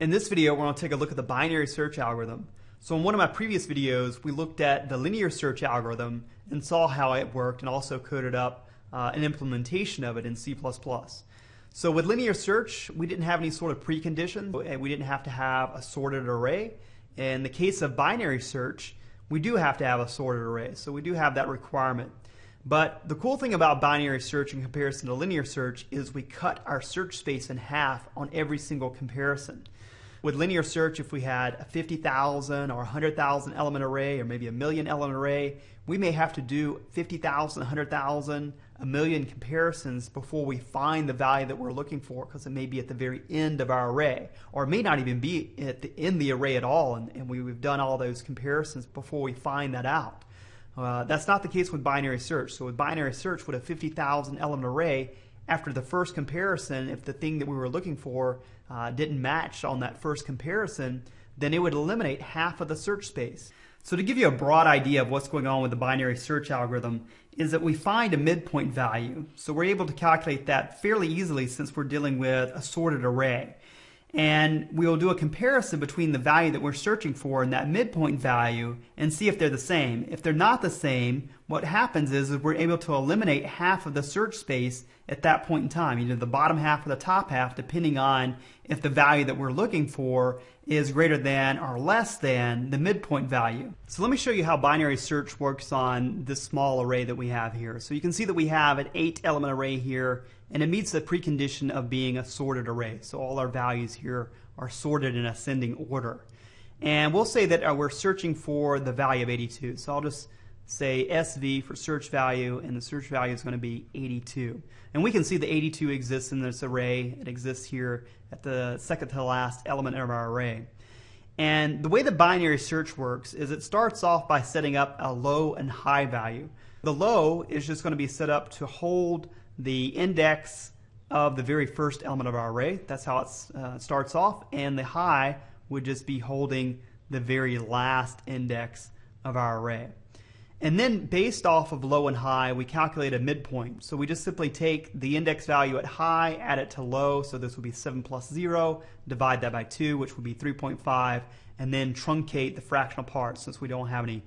In this video, we're going to take a look at the binary search algorithm. So in one of my previous videos, we looked at the linear search algorithm and saw how it worked and also coded up an implementation of it in C++. So with linear search, we didn't have any sort of preconditions. We didn't have to have a sorted array. In the case of binary search, we do have to have a sorted array. So we do have that requirement. But the cool thing about binary search in comparison to linear search is we cut our search space in half on every single comparison. With linear search, if we had a 50,000 or 100,000 element array or maybe a million element array, we may have to do 50,000, 100,000, a million comparisons before we find the value that we're looking for, because it may be at the very end of our array, or it may not even be in the array at all, and we've done all those comparisons before we find that out. That's not the case with binary search. So with binary search, with a 50,000 element array, after the first comparison, if the thing that we were looking for didn't match on that first comparison, then it would eliminate half of the search space. So to give you a broad idea of what's going on with the binary search algorithm is that we find a midpoint value. So we're able to calculate that fairly easily since we're dealing with a sorted array. And we'll do a comparison between the value that we're searching for and that midpoint value and see if they're the same. If they're not the same, what happens is we're able to eliminate half of the search space at that point in time, either the bottom half or the top half, depending on if the value that we're looking for is greater than or less than the midpoint value. So let me show you how binary search works on this small array that we have here. So you can see that we have an 8-element array here, and it meets the precondition of being a sorted array. So all our values here are sorted in ascending order. And we'll say that we're searching for the value of 82. So I'll just say SV for search value, and the search value is going to be 82. And we can see the 82 exists in this array. It exists here at the second to the last element of our array. And the way the binary search works is it starts off by setting up a low and high value. The low is just going to be set up to hold the index of the very first element of our array. That's how it starts off. And the high would just be holding the very last index of our array. And then based off of low and high, we calculate a midpoint. So we just simply take the index value at high, add it to low, so this would be 7 plus 0, divide that by 2, which would be 3.5, and then truncate the fractional part since we don't have any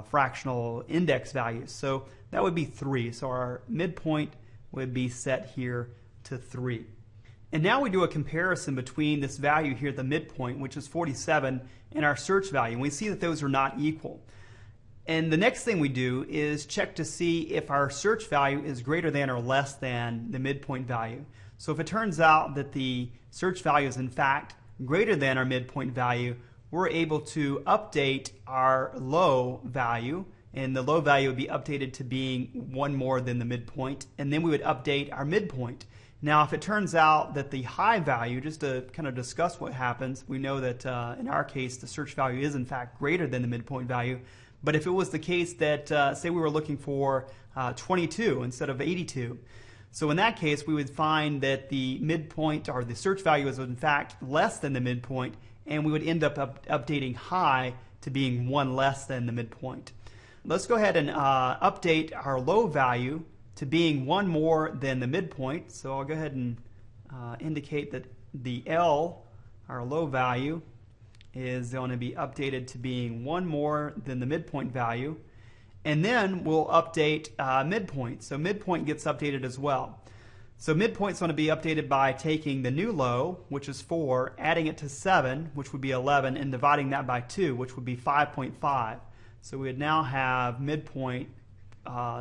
fractional index values. So that would be 3. So our midpoint would be set here to 3. And now we do a comparison between this value here at the midpoint, which is 47, and our search value. And we see that those are not equal. And the next thing we do is check to see if our search value is greater than or less than the midpoint value. So if it turns out that the search value is in fact greater than our midpoint value, we're able to update our low value, and the low value would be updated to being one more than the midpoint, and then we would update our midpoint. Now if it turns out that the high value, just to kind of discuss what happens, we know that in our case the search value is in fact greater than the midpoint value. But if it was the case that, say we were looking for 22 instead of 82, so in that case we would find that the midpoint or the search value is in fact less than the midpoint, and we would end up updating high to being 1 less than the midpoint. Let's go ahead and update our low value to being 1 more than the midpoint. So I'll go ahead and indicate that the L, our low value, is going to be updated to being 1 more than the midpoint value. And then we'll update midpoint. So midpoint gets updated as well. So midpoint's going to be updated by taking the new low, which is 4, adding it to 7, which would be 11, and dividing that by 2, which would be 5.5. So we would now have midpoint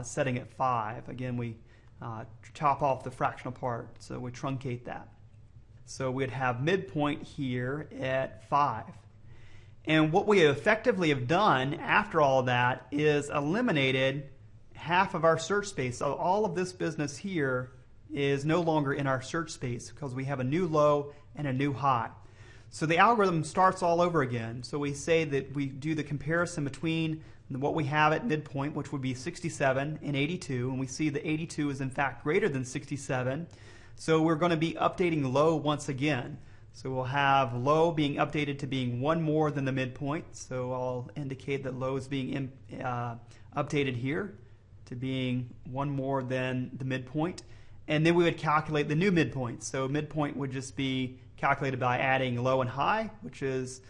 setting at 5. Again, we chop off the fractional part, so we truncate that. So we'd have midpoint here at 5. And what we effectively have done after all that is eliminated half of our search space. So all of this business here is no longer in our search space because we have a new low and a new high. So the algorithm starts all over again. So we say that we do the comparison between what we have at midpoint, which would be 67 and 82, and we see that 82 is in fact greater than 67. So we're going to be updating low once again. So we'll have low being updated to being 1 more than the midpoint. So I'll indicate that low is being updated here to being 1 more than the midpoint. And then we would calculate the new midpoint. So midpoint would just be calculated by adding low and high, which is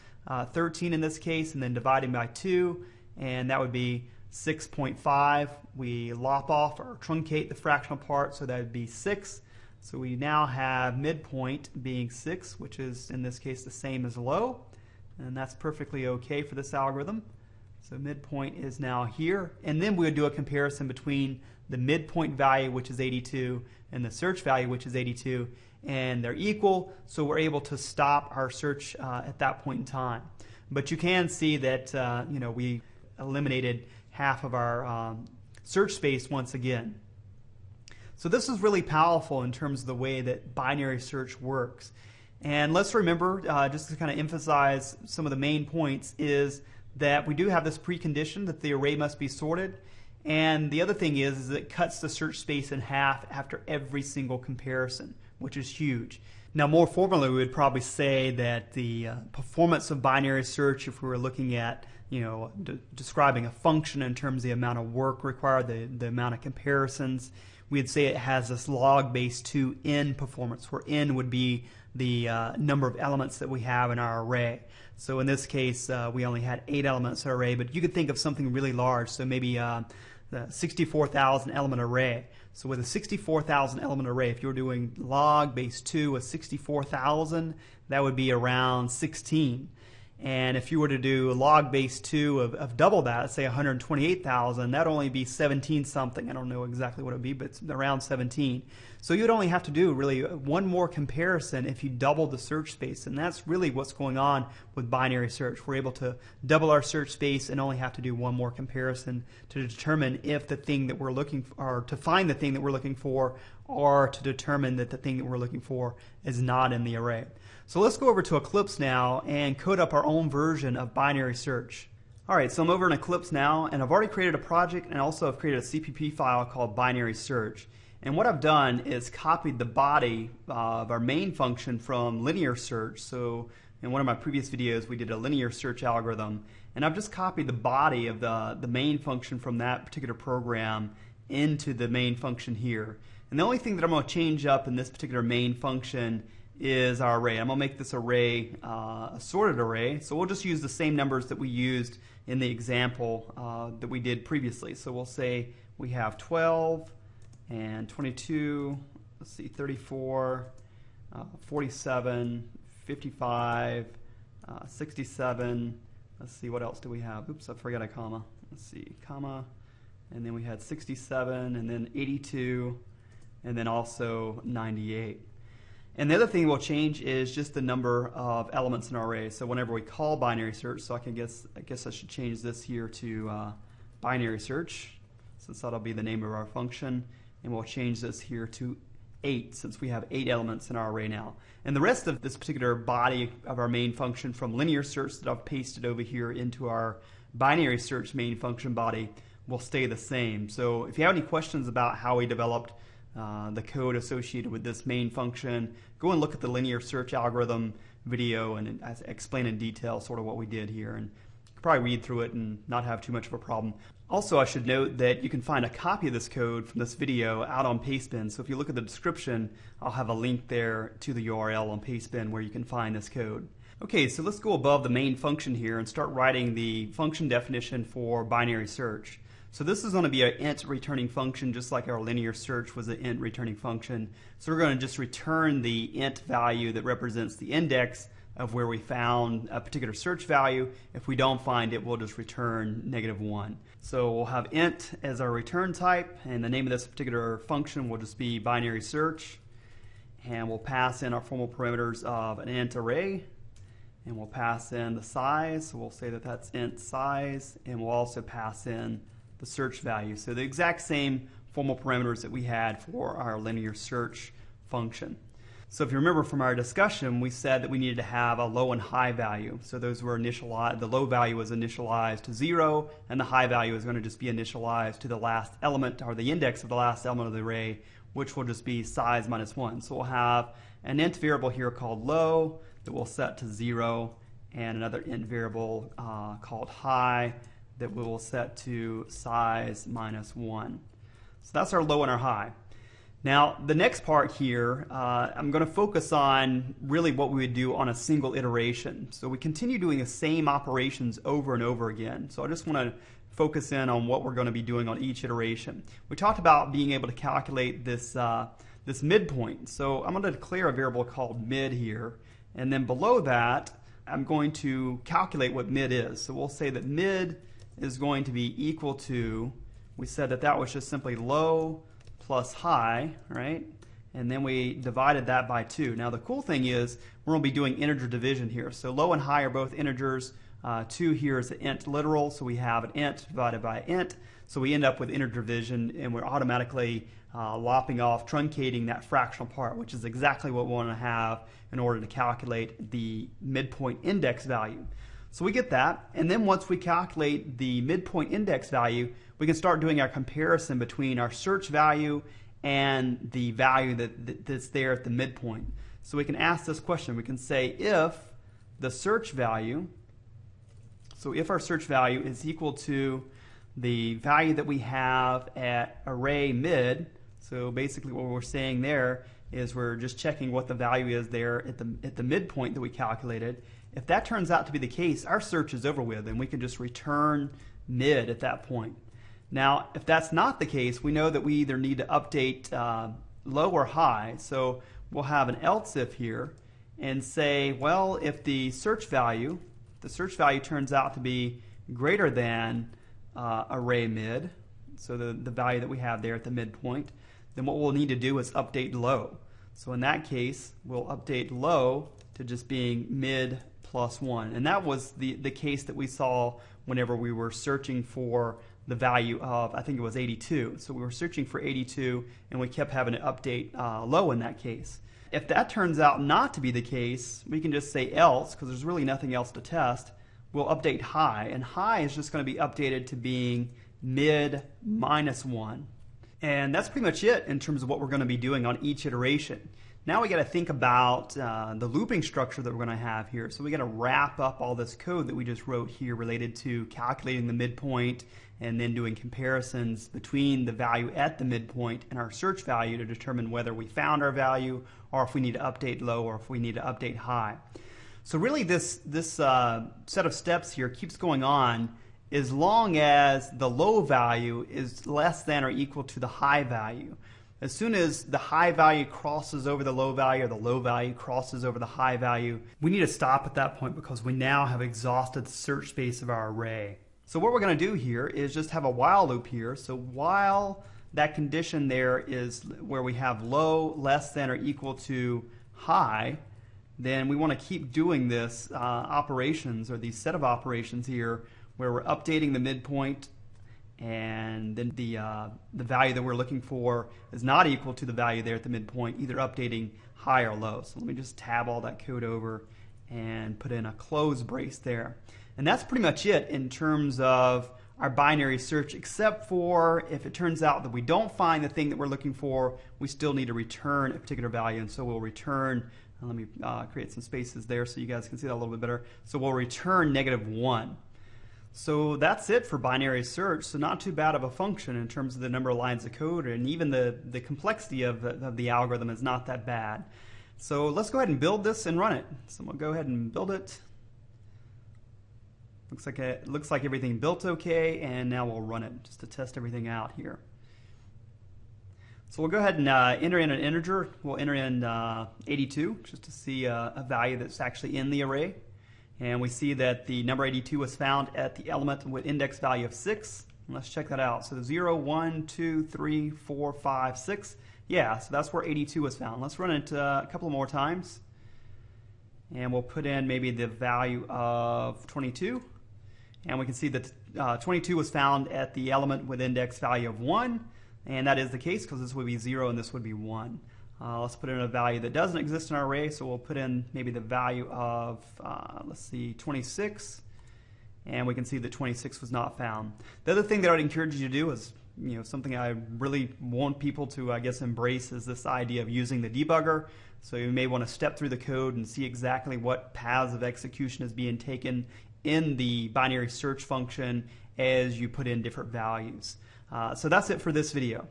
13 in this case, and then dividing by 2, and that would be 6.5. We lop off or truncate the fractional part, so that would be 6. So we now have midpoint being 6, which is in this case the same as low, and that's perfectly okay for this algorithm. So midpoint is now here, and then we would do a comparison between the midpoint value, which is 82, and the search value, which is 82, and they're equal, so we're able to stop our search at that point in time. But you can see that we eliminated half of our search space once again. So this is really powerful in terms of the way that binary search works. And let's remember, just to kind of emphasize some of the main points, is that we do have this precondition that the array must be sorted. And the other thing is it cuts the search space in half after every single comparison, which is huge. Now, more formally, we would probably say that the performance of binary search, if we were looking at describing a function in terms of the amount of work required, the amount of comparisons, we'd say it has this log base 2 n performance, where n would be the number of elements that we have in our array. So in this case, we only had 8 elements in our array, but you could think of something really large, so maybe the 64,000 element array. So with a 64,000 element array, if you were doing log base 2 of 64,000, that would be around 16. And if you were to do log base 2 of double that, say 128,000, that'd only be 17 something. I don't know exactly what it would be, but it's around 17. So you'd only have to do really one more comparison if you doubled the search space. And that's really what's going on with binary search. We're able to double our search space and only have to do one more comparison to determine if the thing that we're looking for, or to find the thing that we're looking for, or to determine that the thing that we're looking for is not in the array. So let's go over to Eclipse now and code up our own version of binary search. Alright, so I'm over in Eclipse now, and I've already created a project, and also I've created a CPP file called binary search. And what I've done is copied the body of our main function from linear search. So in one of my previous videos we did a linear search algorithm, and I've just copied the body of the main function from that particular program into the main function here. And the only thing that I'm going to change up in this particular main function is our array. I'm going to make this array a sorted array, so we'll just use the same numbers that we used in the example that we did previously. So we'll say we have 12 and 22, let's see, 34, 47, 55, 67, let's see, what else do we have? Oops, I forgot a comma. Let's see, comma, and then we had 67, and then 82, and then also 98. And the other thing we'll change is just the number of elements in our array. So whenever we call binary search, so I guess I should change this here to binary search, since that'll be the name of our function. And we'll change this here to 8, since we have 8 elements in our array now. And the rest of this particular body of our main function from linear search that I've pasted over here into our binary search main function body will stay the same. So if you have any questions about how we developed the code associated with this main function, go and look at the linear search algorithm video, and I explain in detail sort of what we did here, and you can probably read through it and not have too much of a problem. Also, I should note that you can find a copy of this code from this video out on Pastebin. So if you look at the description, I'll have a link there to the URL on Pastebin where you can find this code. Okay, so let's go above the main function here and start writing the function definition for binary search. So this is going to be an int returning function, just like our linear search was an int returning function. So we're going to just return the int value that represents the index of where we found a particular search value. If we don't find it, we'll just return -1. So we'll have int as our return type, and the name of this particular function will just be binary search. And we'll pass in our formal parameters of an int array, and we'll pass in the size. So we'll say that that's int size, and we'll also pass in the search value. So the exact same formal parameters that we had for our linear search function. So if you remember from our discussion, we said that we needed to have a low and high value. So those were initialized, the low value was initialized to 0, and the high value is going to just be initialized to the last element, or the index of the last element of the array, which will just be size -1. So we'll have an int variable here called low that we'll set to 0, and another int variable called high that we will set to size -1. So that's our low and our high. Now, the next part here, I'm going to focus on really what we would do on a single iteration. So we continue doing the same operations over and over again. So I just want to focus in on what we're going to be doing on each iteration. We talked about being able to calculate this, this midpoint. So I'm going to declare a variable called mid here. And then below that, I'm going to calculate what mid is. So we'll say that mid is going to be equal to, we said that that was just simply low plus high, right? And then we divided that by 2. Now the cool thing is we're going to be doing integer division here. So low and high are both integers. 2 here is an int literal, so we have an int divided by int. So we end up with integer division, and we're automatically lopping off, truncating that fractional part, which is exactly what we want to have in order to calculate the midpoint index value. So we get that, and then once we calculate the midpoint index value, we can start doing our comparison between our search value and the value that's there at the midpoint. So we can ask this question. We can say if the search value, so if our search value is equal to the value that we have at array mid, so basically what we're saying there is we're just checking what the value is there at the midpoint that we calculated. If that turns out to be the case, our search is over with, and we can just return mid at that point. Now, if that's not the case, we know that we either need to update low or high. So we'll have an else if here and say, well, if the search value turns out to be greater than array mid, so the value that we have there at the midpoint, then what we'll need to do is update low. So in that case, we'll update low to just being mid plus 1. And that was the case that we saw whenever we were searching for the value of, I think it was 82. So we were searching for 82, and we kept having to update low in that case. If that turns out not to be the case, we can just say else, because there's really nothing else to test. We'll update high, and high is just going to be updated to being mid minus 1. And that's pretty much it in terms of what we're going to be doing on each iteration. Now we got to think about the looping structure that we're going to have here. So we got to wrap up all this code that we just wrote here related to calculating the midpoint and then doing comparisons between the value at the midpoint and our search value to determine whether we found our value or if we need to update low or if we need to update high. So really this set of steps here keeps going on as long as the low value is less than or equal to the high value. As soon as the high value crosses over the low value or the low value crosses over the high value, we need to stop at that point because we now have exhausted the search space of our array. So what we're going to do here is just have a while loop here. So while that condition there is where we have low less than or equal to high, then we want to keep doing this operations or these set of operations here where we're updating the midpoint and then the value that we're looking for is not equal to the value there at the midpoint, either updating high or low. So let me just tab all that code over and put in a close brace there. And that's pretty much it in terms of our binary search, except for if it turns out that we don't find the thing that we're looking for, we still need to return a particular value. And so we'll return, let me create some spaces there so you guys can see that a little bit better. So we'll return -1. So that's it for binary search. So not too bad of a function in terms of the number of lines of code, and even the complexity of the algorithm is not that bad. So let's go ahead and build this and run it. So we'll go ahead and build it. Looks like everything built okay, and now we'll run it just to test everything out here. So we'll go ahead and enter in an integer. We'll enter in 82 just to see a value that's actually in the array. And we see that the number 82 was found at the element with index value of 6. And let's check that out. So 0, 1, 2, 3, 4, 5, 6. Yeah, so that's where 82 was found. Let's run it a couple more times. And we'll put in maybe the value of 22. And we can see that 22 was found at the element with index value of 1. And that is the case because this would be 0 and this would be 1. Let's put in a value that doesn't exist in our array, so we'll put in maybe the value of, let's see, 26, and we can see that 26 was not found. The other thing that I'd encourage you to do is, something I really want people to, I guess, embrace is this idea of using the debugger. So you may want to step through the code and see exactly what paths of execution is being taken in the binary search function as you put in different values. So that's it for this video.